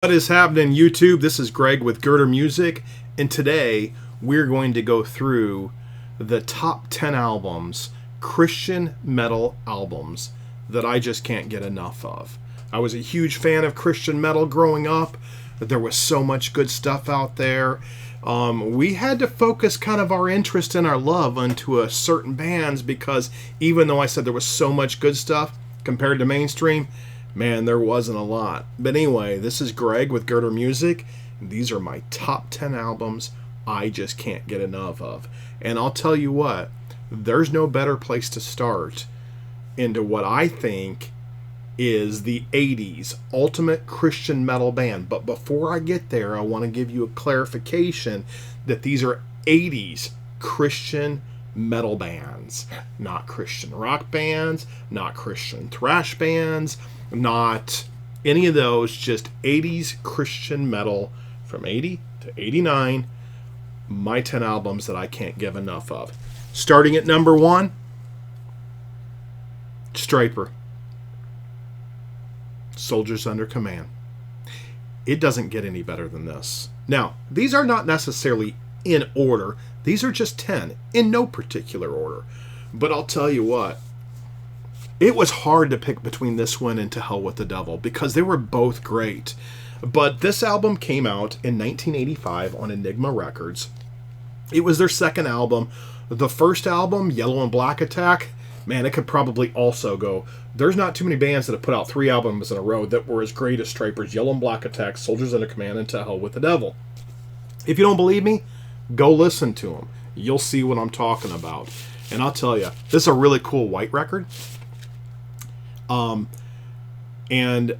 What is happening, YouTube? This is Greg with Girder Music, and today we're going to go through the top 10 albums, Christian metal albums, that I just can't get enough of. I was a huge fan of Christian metal growing up. There was so much good stuff out there. We had to focus kind of our interest and our love onto a certain bands because even though I said there was so much good stuff compared to mainstream, man, there wasn't a lot. But anyway, this is Greg with Girder Music. These are my top 10 albums I just can't get enough of. And I'll tell you what, there's no better place to start into what I think is the 80s ultimate Christian metal band. But before I get there, I want to give you a clarification that these are 80s Christian metal bands, not Christian rock bands, not Christian thrash bands, not any of those, just 80s Christian metal from 80 to 89, my 10 albums that I can't give enough of. Starting at number 1, Stryper, Soldiers Under Command. It doesn't get any better than this. Now, these are not necessarily in order. These are just 10, in no particular order. But I'll tell you what, it was hard to pick between this one and To Hell with the Devil because they were both great. But this album came out in 1985 on Enigma Records. It was their second album. The first album, Yellow and Black Attack, man, it could probably also go. There's not too many bands that have put out 3 albums in a row that were as great as Stryper's Yellow and Black Attack, Soldiers Under Command, and To Hell with the Devil. If you don't believe me, go listen to them. You'll see what I'm talking about. And I'll tell you, this is a really cool white record. And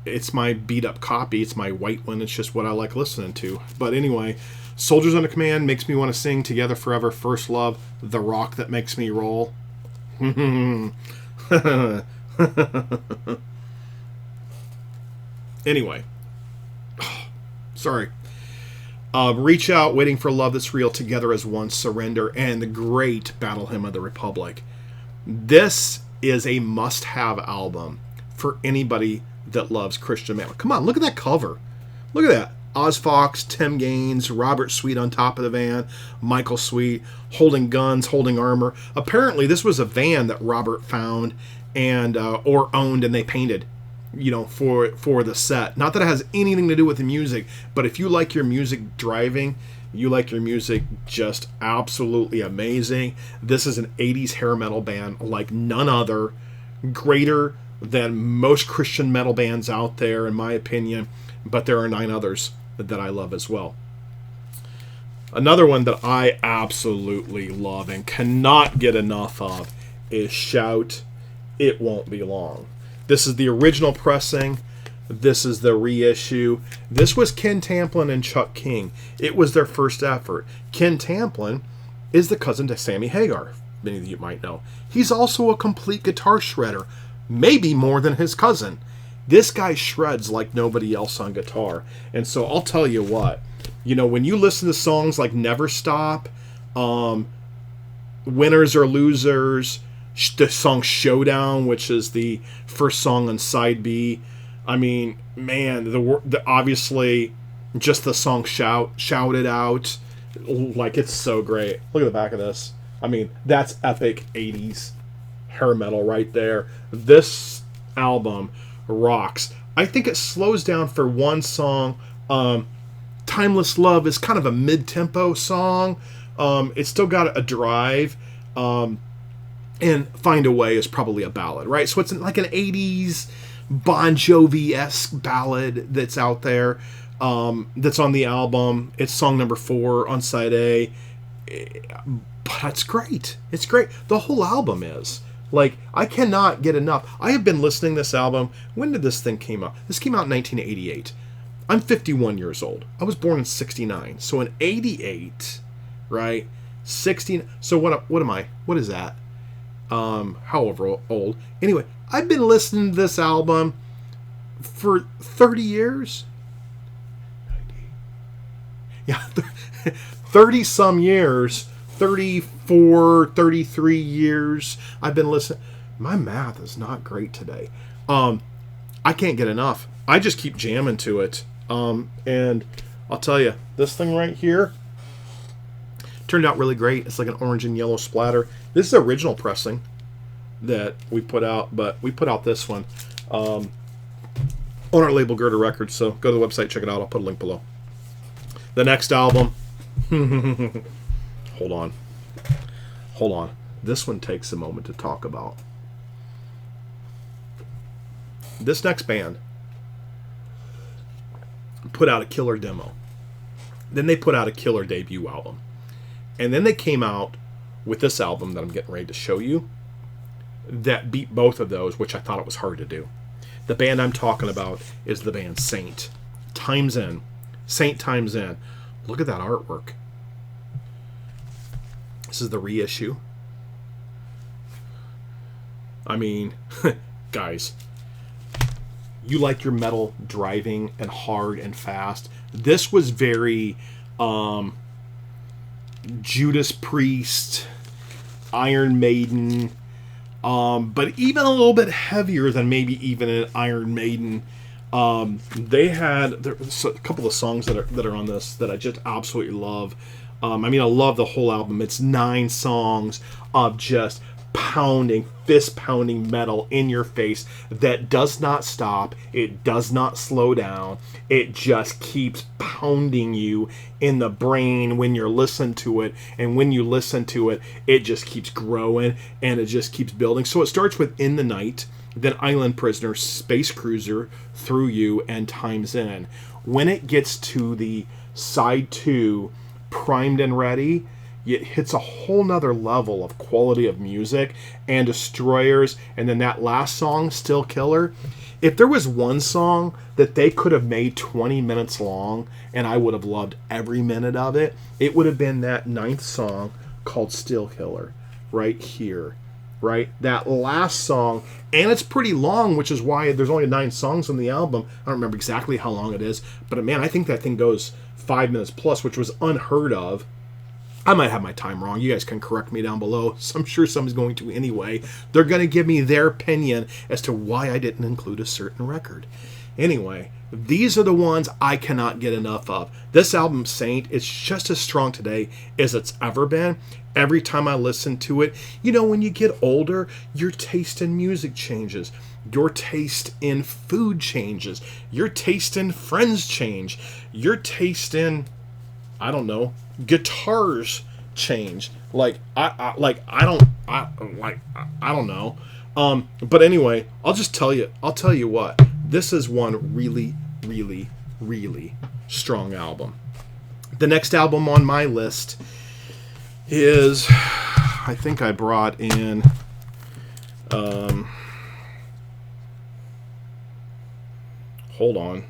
it's my beat up copy. It's my white one. It's just what I like listening to. But anyway, Soldiers Under Command makes me want to sing Together Forever, First Love, The Rock That Makes Me Roll. Anyway, sorry. Reach Out, Waiting for Love That's Real, Together as One, Surrender, and the great Battle Hymn of the Republic. This is a must-have album for anybody that loves Christian metal. Come on, look at that cover. Look at that. Oz Fox, Tim Gaines, Robert Sweet on top of the van, Michael Sweet, holding guns, holding armor. Apparently, this was a van that Robert found and or owned, and they painted, for the set. Not that it has anything to do with the music, but if you like your music driving, you like your music just absolutely amazing. This is an 80s hair metal band like none other, greater than most Christian metal bands out there, in my opinion, but there are 9 others that I love as well. Another one that I absolutely love and cannot get enough of is Shout, It Won't Be Long. This is the original pressing. This is the reissue. This was Ken Tamplin and Chuck King. It was their first effort. Ken Tamplin is the cousin to Sammy Hagar, many of you might know. He's also a complete guitar shredder, maybe more than his cousin. This guy shreds like nobody else on guitar. And so I'll tell you what, when you listen to songs like Never Stop, Winners or Losers, the song Showdown, which is the first song on side B, I mean, man, the obviously just the song Shout It Out, like it's so great. Look at the back of this. I mean, that's epic 80s hair metal right there. This album rocks. I think it slows down for one song. Timeless Love is kind of a mid-tempo song. It's still got a drive. And Find a Way is probably a ballad, right? So it's like an 80s Bon Jovi-esque ballad that's out there, that's on the album. It's song number 4 on side A. But it's great. It's great. The whole album is. Like, I cannot get enough. I have been listening to this album. When did this thing came out? This came out in 1988. I'm 51 years old. I was born in 69. So in 88, right? 16. So what am I? What is that? However old. Anyway, I've been listening to this album for 30 years. Yeah, 30 some years. 34, 33 years I've been listening. My math is not great today. I can't get enough. I just keep jamming to it. And I'll tell you, this thing right here turned out really great. It's like an orange and yellow splatter. This is the original pressing that we put out, but we put out this one on our label Girder Records. So go to the website, check it out. I'll put a link below. The next album. Hold on. This one takes a moment to talk about. This next band put out a killer demo. Then they put out a killer debut album. And then they came out with this album that I'm getting ready to show you that beat both of those, which I thought it was hard to do. The band I'm talking about is the band Saint. Times In. Saint Times In. Look at that artwork. This is the reissue. I mean, guys, you like your metal driving and hard and fast. This was very Judas Priest, Iron Maiden, but even a little bit heavier than maybe even an Iron Maiden. There's a couple of songs that are on this that I just absolutely love. I love the whole album. It's 9 songs of just fist-pounding metal in your face that does not stop. It does not slow down. It just keeps pounding you in the brain when you're listening to it. And when you listen to it, it just keeps growing and it just keeps building. So it starts with In the Night, then Island Prisoner, Space Cruiser, Through You, and Times In. When it gets to the side 2, Primed and Ready, it hits a whole nother level of quality of music and Destroyers, and then that last song, Still Killer. If there was one song that they could have made 20 minutes long and I would have loved every minute of it, it would have been that 9th song called Still Killer right here. Right? That last song, and it's pretty long, which is why there's only 9 songs on the album. I don't remember exactly how long it is, but man, I think that thing goes 5 minutes plus, which was unheard of. I might have my time wrong. You guys can correct me down below. So I'm sure somebody's going to anyway. They're going to give me their opinion as to why I didn't include a certain record. Anyway, these are the ones I cannot get enough of. This album, Saint, is just as strong today as it's ever been. Every time I listen to it, when you get older, your taste in music changes. Your taste in food changes. Your taste in friends change. Your taste in, I don't know, guitars change. I don't know. But anyway, I'll tell you what. This is one really, really, really strong album. The next album on my list is, I think I brought in, hold on.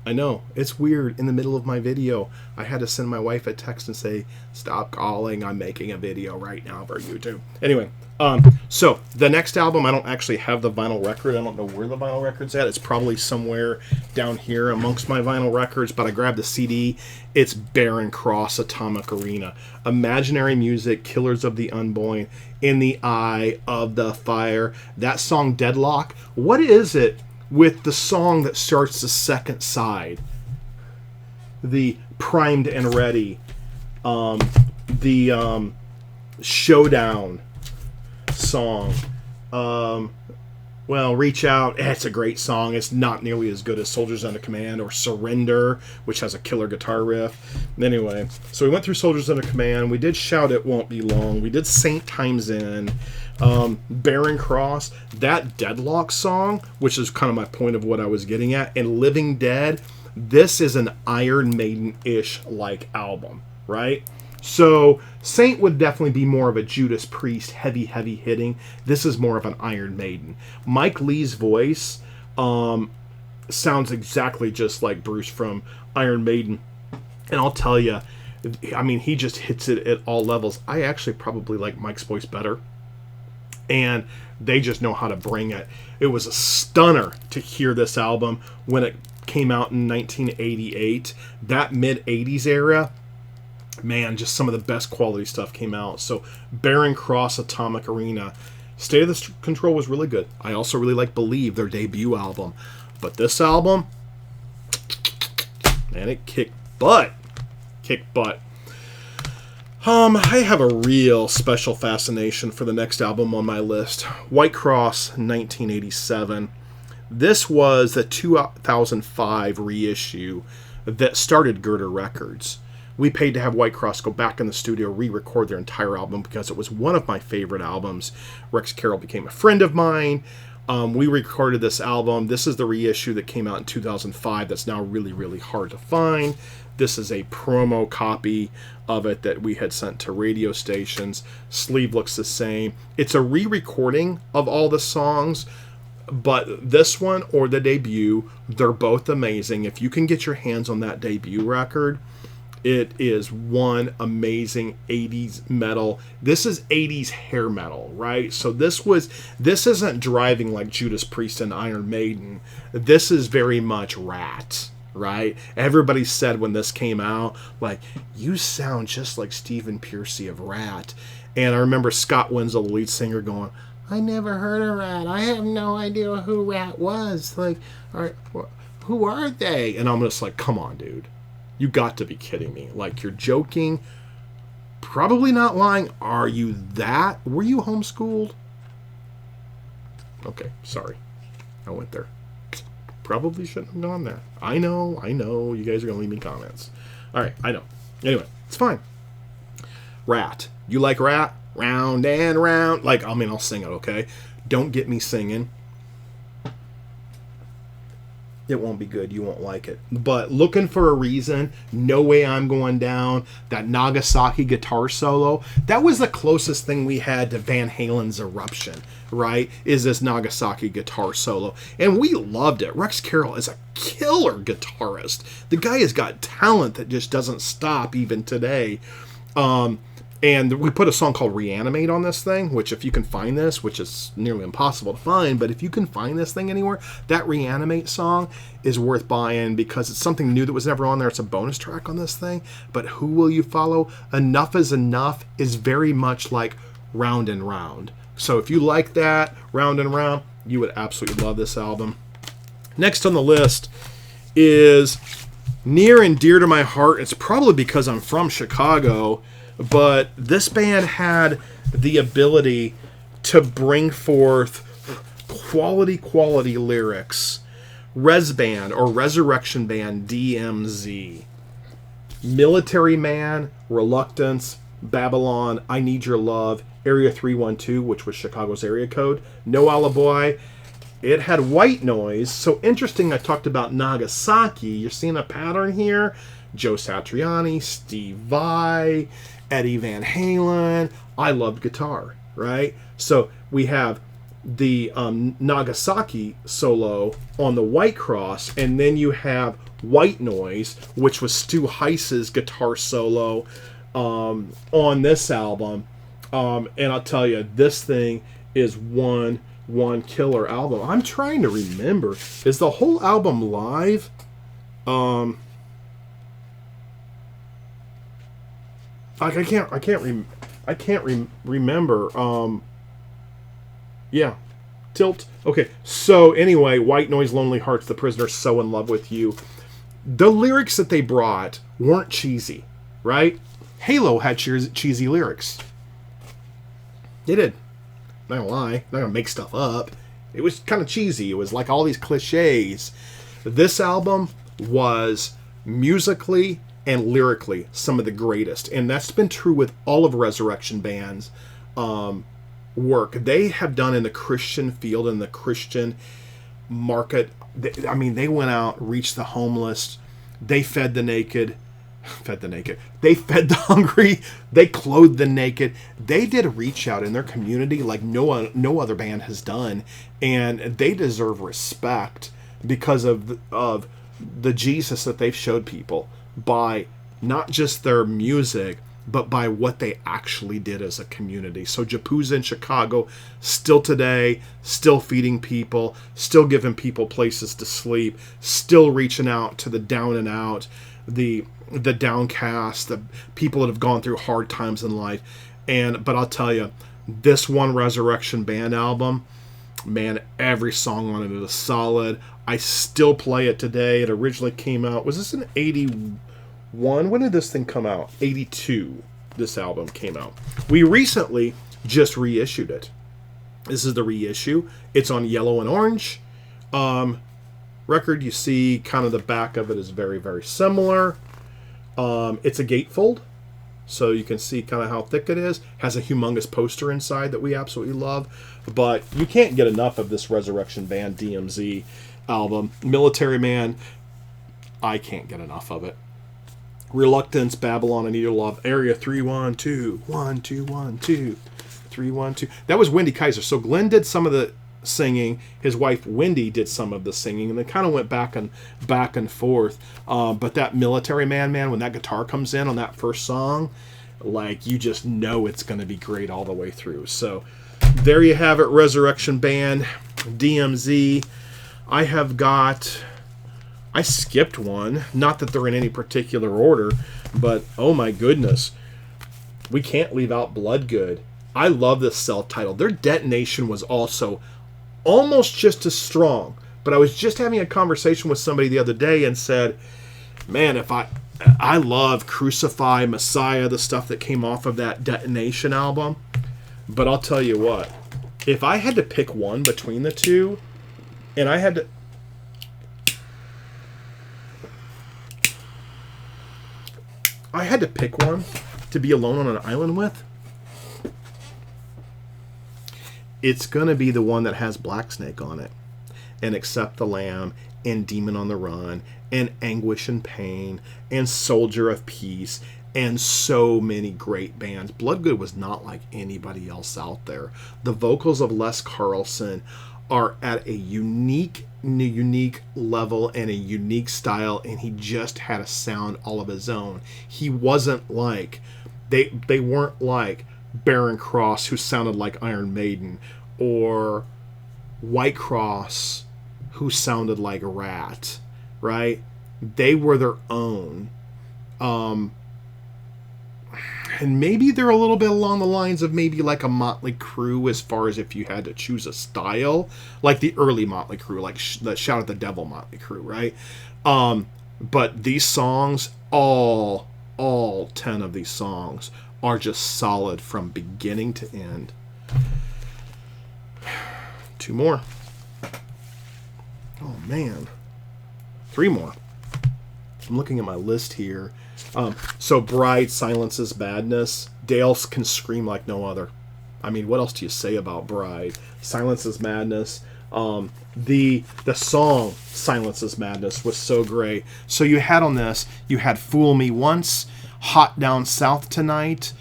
I know, it's weird. In the middle of my video, I had to send my wife a text and say, stop calling, I'm making a video right now for YouTube. Anyway, so the next album, I don't actually have the vinyl record. I don't know where the vinyl record's at. It's probably somewhere down here amongst my vinyl records, but I grabbed the CD. It's Barren Cross, Atomic Arena. Imaginary Music, Killers of the Unborn, In the Eye of the Fire. That song, Deadlock. What is it with the song that starts the second side? The Primed and Ready. The Showdown song. Reach Out. It's a great song. It's not nearly as good as Soldiers Under Command or Surrender, which has a killer guitar riff. Anyway, so we went through Soldiers Under Command. We did Shout It Won't Be Long. We did Saint Times In. Barren Cross. That Deadlock song, which is kind of my point of what I was getting at, and Living Dead. This is an Iron Maiden-ish like album, right? So Saint would definitely be more of a Judas Priest, heavy hitting. This is more of an Iron Maiden. Mike Lee's voice sounds exactly just like Bruce from Iron Maiden. And I'll tell you, he just hits it at all levels. I actually probably like Mike's voice better. And they just know how to bring it. It was a stunner to hear this album when it came out in 1988. That mid-80s era, man, just some of the best quality stuff came out. So Barren Cross, Atomic Arena. State of the Control was really good. I also really like Believe, their debut album. But this album, man, it kicked butt. Kicked butt. I have a real special fascination for the next album on my list. Whitecross, 1987. This was the 2005 reissue that started Girder Records. We paid to have Whitecross go back in the studio, re-record their entire album because it was one of my favorite albums. Rex Carroll became a friend of mine. We recorded this album. This is the reissue that came out in 2005 that's now really, really hard to find. This is a promo copy of it that we had sent to radio stations. Sleeve looks the same. It's a re-recording of all the songs, but this one or the debut, they're both amazing. If you can get your hands on that debut record, it is one amazing 80s metal. This is 80s hair metal, right? So this isn't driving like Judas Priest and Iron Maiden. This is very much Rat, right? Everybody said when this came out, like, you sound just like Stephen Pearcy of Rat. And I remember Scott Wenzel, the lead singer, going, I never heard of Rat. I have no idea who Rat was. Like, who are they? And I'm just like, come on, dude. You got to be kidding me. Like, you're joking. Probably not lying. Are you that? Were you homeschooled? Okay, sorry. I went there. Probably shouldn't have gone there. I know. You guys are going to leave me comments. All right, I know. Anyway, it's fine. Rat. You like Rat? Round and round. Like, I mean, I'll sing it, okay? Don't get me singing. It won't be good. You won't like it. But Looking for a Reason, No Way I'm Going Down, that Nagasaki guitar solo, that was the closest thing we had to Van Halen's Eruption, right? Is this Nagasaki guitar solo. And we loved it. Rex Carroll is a killer guitarist. The guy has got talent that just doesn't stop even today. And we put a song called Reanimate on this thing, which if you can find this, which is nearly impossible to find, but if you can find this thing anywhere, that Reanimate song is worth buying because it's something new that was never on there. It's a bonus track on this thing. But Who Will You Follow? Enough is Enough is very much like Round and Round. So if you like that, Round and Round, you would absolutely love this album. Next on the list is near and dear to my heart. It's probably because I'm from Chicago, but this band had the ability to bring forth quality lyrics. Res Band, or Resurrection Band, DMZ. Military Man, Reluctance, Babylon, I Need Your Love, Area 312, which was Chicago's area code, No Alibi. It had White Noise. So interesting, I talked about Nagasaki. You're seeing a pattern here. Joe Satriani, Steve Vai, Eddie Van Halen. I loved guitar, right? So we have the Nagasaki solo on the Whitecross, and then you have White Noise, which was Stu Heiss's guitar solo on this album. And I'll tell you, this thing is one killer album. I'm trying to remember, is the whole album live? Like I can't remember. Yeah, Tilt. Okay, so anyway, White Noise, Lonely Hearts, The Prisoner, So in Love with You. The lyrics that they brought weren't cheesy, right? Halo had cheesy lyrics. They did. Not gonna lie, not gonna make stuff up. It was kind of cheesy. It was like all these cliches. This album was musically and lyrically some of the greatest, and that's been true with all of Resurrection Band's work they have done in the Christian field, in the Christian market. They went out, reached the homeless, they fed the naked, they fed the hungry, they clothed the naked. They did a reach out in their community like no other band has done, and they deserve respect because of the Jesus that they've showed people by not just their music, but by what they actually did as a community. So Japuza in Chicago, still today, still feeding people, still giving people places to sleep, still reaching out to the down and out, the downcast, the people that have gone through hard times in life. But I'll tell you, This one Resurrection Band album, man, every song on it is solid. I still play it today. It originally came out, was this in 81? When did this thing come out? 82. This album came out. We recently just reissued it. This is the reissue. It's on yellow and orange record. You see kind of the back of it is very, very similar. It's a gatefold, so you can see kind of how thick it is. Has a humongous poster inside that we absolutely love. But you can't get enough of this Resurrection Band DMZ album. Military Man, I can't get enough of it. Reluctance, Babylon, and Eater Love, Area 312, 1212, 312. That was Wendy Kaiser. So Glenn did some of the singing. His wife Wendy did some of the singing, and they kind of went back and forth. But that Military Man, when that guitar comes in on that first song, like, you just know it's going to be great all the way through. So there you have it, Resurrection Band, DMZ. I skipped one. Not that they're in any particular order, but oh my goodness. We can't leave out Bloodgood. I love this self-titled. Their Detonation was also almost just as strong. But I was just having a conversation with somebody the other day and said, man, if I love Crucify, Messiah, the stuff that came off of that Detonation album. But I'll tell you what, if I had to pick one between the two, and I had to pick one to be alone on an island with, it's going to be the one that has Blacksnake on it, and Accept the Lamb, and Demon on the Run, and Anguish and Pain, and Soldier of Peace, and so many great bands. Bloodgood was not like anybody else out there. The vocals of Les Carlson are at a unique level and a unique style, and he just had a sound all of his own. He wasn't like, they weren't like Barren Cross, who sounded like Iron Maiden, or Whitecross, who sounded like Rat, right? They were their own. And maybe they're a little bit along the lines of maybe like a Motley Crue, as far as if you had to choose a style, like the early Motley Crue, like the Shout at the Devil Motley Crue, right? But these songs, all 10 of these songs are just solid from beginning to end. 2 more. Oh man, 3 more. I'm looking at my list here. So Bride, Silences Madness. Dale can scream like no other. I mean, what else do you say about Bride? Silences Madness. The song Silences Madness was so great. So you had on this, you had Fool Me Once, Hot Down South Tonight,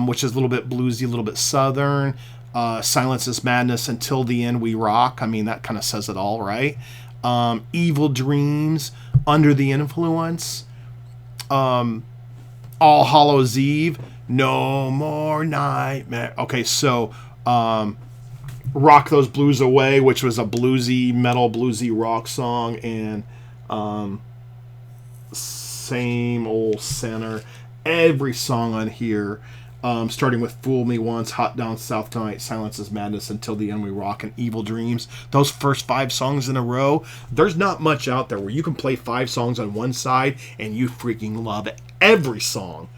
which is a little bit bluesy, a little bit southern. Silences Madness, Until the End We Rock. I mean, that kind of says it all, right? Evil Dreams, Under the Influence. All Hallows Eve, No More Nightmare. Okay, so Rock Those Blues Away, which was a bluesy, metal, bluesy rock song, and Same Old Sinner. Every song on here, starting with Fool Me Once, Hot Down South Tonight, Silences Madness, Until the End We Rock, and Evil Dreams. Those first 5 songs in a row, there's not much out there where you can play 5 songs on one side and you freaking love every song.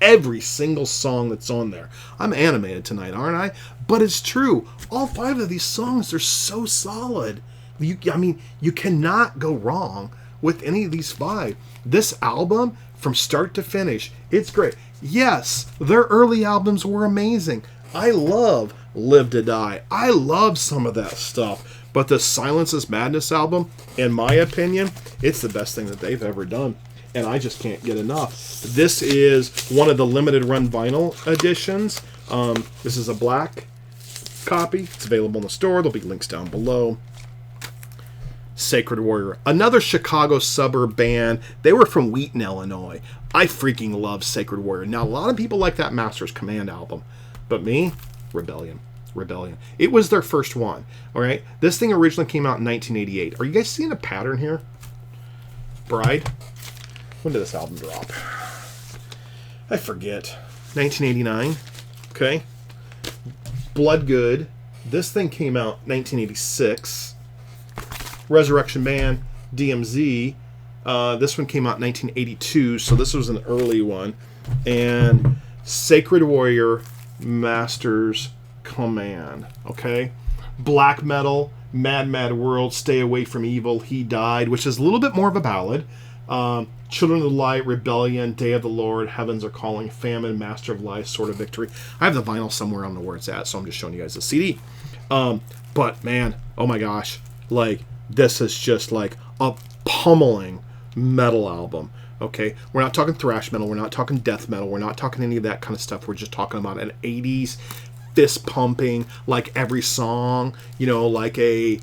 Every single song that's on there. I'm animated tonight, aren't I? But it's true. All 5 of these songs are so solid. I mean, you cannot go wrong with any of these 5. This album, from start to finish, it's great. Yes, their early albums were amazing. I love Live to Die. I love some of that stuff. But the Silences Madness album, in my opinion, it's the best thing that they've ever done. And I just can't get enough. This is one of the limited run vinyl editions. This is a black copy. It's available in the store. There'll be links down below. Sacred Warrior, another Chicago suburb band. They were from Wheaton, Illinois. I freaking love Sacred Warrior. Now, a lot of people like that Master's Command album, but me, Rebellion. It was their first one, all right? This thing originally came out in 1988. Are you guys seeing a pattern here? Bride? When did this album drop? I forget. 1989, okay? Bloodgood. This thing came out 1986. Resurrection Band, DMZ. This one came out in 1982, so this was an early one. And Sacred Warrior, Master's Command. Okay? Black metal, Mad Mad World, Stay Away from Evil, He Died, which is a little bit more of a ballad. Children of the Light, Rebellion, Day of the Lord, Heavens Are Calling, Famine, Master of Life, Sword of Victory. I have the vinyl somewhere on the where it's at, so I'm just showing you guys the CD. But man, oh my gosh, like this is just like a pummeling metal album. Okay, we're not talking thrash metal, we're not talking death metal, we're not talking any of that kind of stuff. We're just talking about an 80s fist pumping, like every song, you know, like a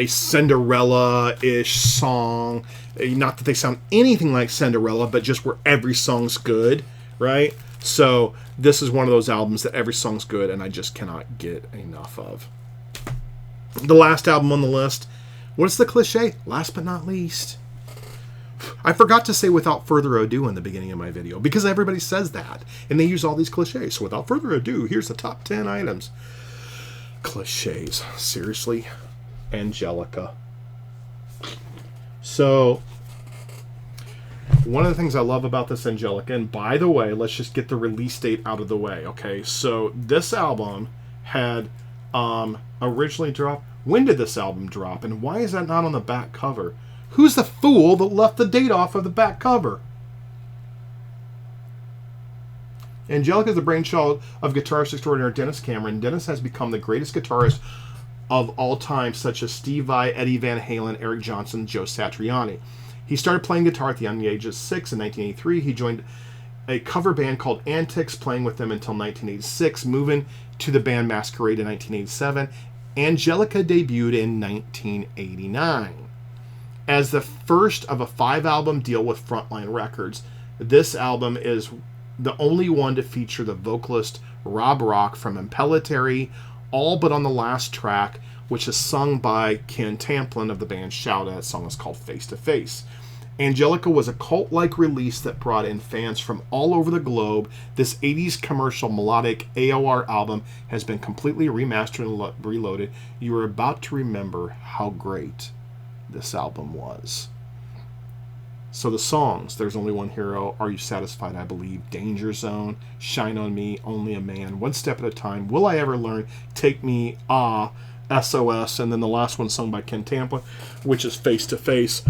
Cinderella-ish song. Not that they sound anything like Cinderella, but just where every song's good, right? So this is one of those albums that every song's good, and I just cannot get enough of. The last album on the list, what's the cliche? Last but not least. I forgot to say without further ado in the beginning of my video, because everybody says that, and they use all these cliches. So without further ado, here's the top 10 items. Cliches. Seriously? Angelica. So, one of the things I love about this Angelica, and by the way, let's just get the release date out of the way, okay? So, this album had originally dropped. When did this album drop, and why is that not on the back cover? Who's the fool that left the date off of the back cover? Angelica is the brainchild of guitarist extraordinaire Dennis Cameron. Dennis has become the greatest guitarist of all time, such as Steve Vai, Eddie Van Halen, Eric Johnson, Joe Satriani. He started playing guitar at the young age of 6 in 1983. He joined a cover band called Antics, playing with them until 1986, moving to the band Masquerade in 1987. Angelica debuted in 1989. As the first of a 5-album deal with Frontline Records, this album is the only one to feature the vocalist Rob Rock from Impellitteri, all but on the last track, which is sung by Ken Tamplin of the band Shout. That song is called Face to Face. Angelica was a cult-like release that brought in fans from all over the globe. This 80s commercial melodic AOR album has been completely remastered and reloaded. You are about to remember how great this album was. So the songs, There's Only One Hero, Are You Satisfied, I Believe, Danger Zone, Shine on Me, Only a Man, One Step at a Time, Will I Ever Learn, Take Me, SOS, and then the last one sung by Ken Tamplin, which is Face to Face.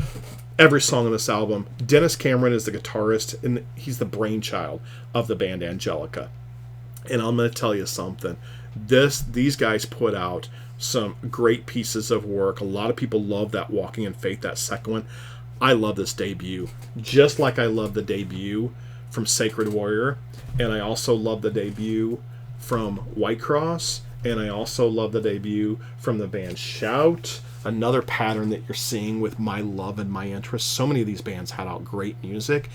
Every song on this album. Dennis Cameron is the guitarist, and he's the brainchild of the band Angelica. And I'm going to tell you something. These guys put out some great pieces of work. A lot of people love that Walking in Faith, that second one. I love this debut, just like I love the debut from Sacred Warrior, and I also love the debut from Whitecross, and I also love the debut from the band Shout. Another pattern that you're seeing with my love and my interest. So many of these bands had out great music,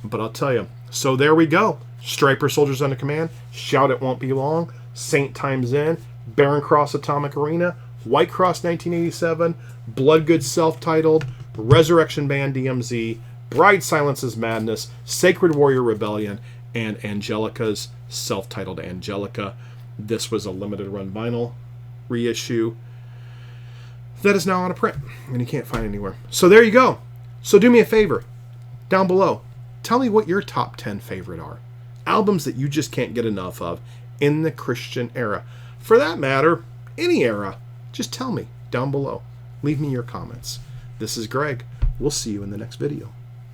but I'll tell you. So there we go. Stryper, Soldiers Under Command, Shout It Won't Be Long, Saint Times In, Barren Cross Atomic Arena, Whitecross 1987, Bloodgood self-titled, Resurrection Band DMZ, Bride Silences Madness, Sacred Warrior Rebellion, and Angelica's self-titled Angelica. This was a limited run vinyl reissue that is now out of print and you can't find anywhere. So there you go. So do me a favor, down below, tell me what your top 10 favorite are. Albums that you just can't get enough of in the Christian era. For that matter, any era. Just tell me down below. Leave me your comments. This is Greg. We'll see you in the next video.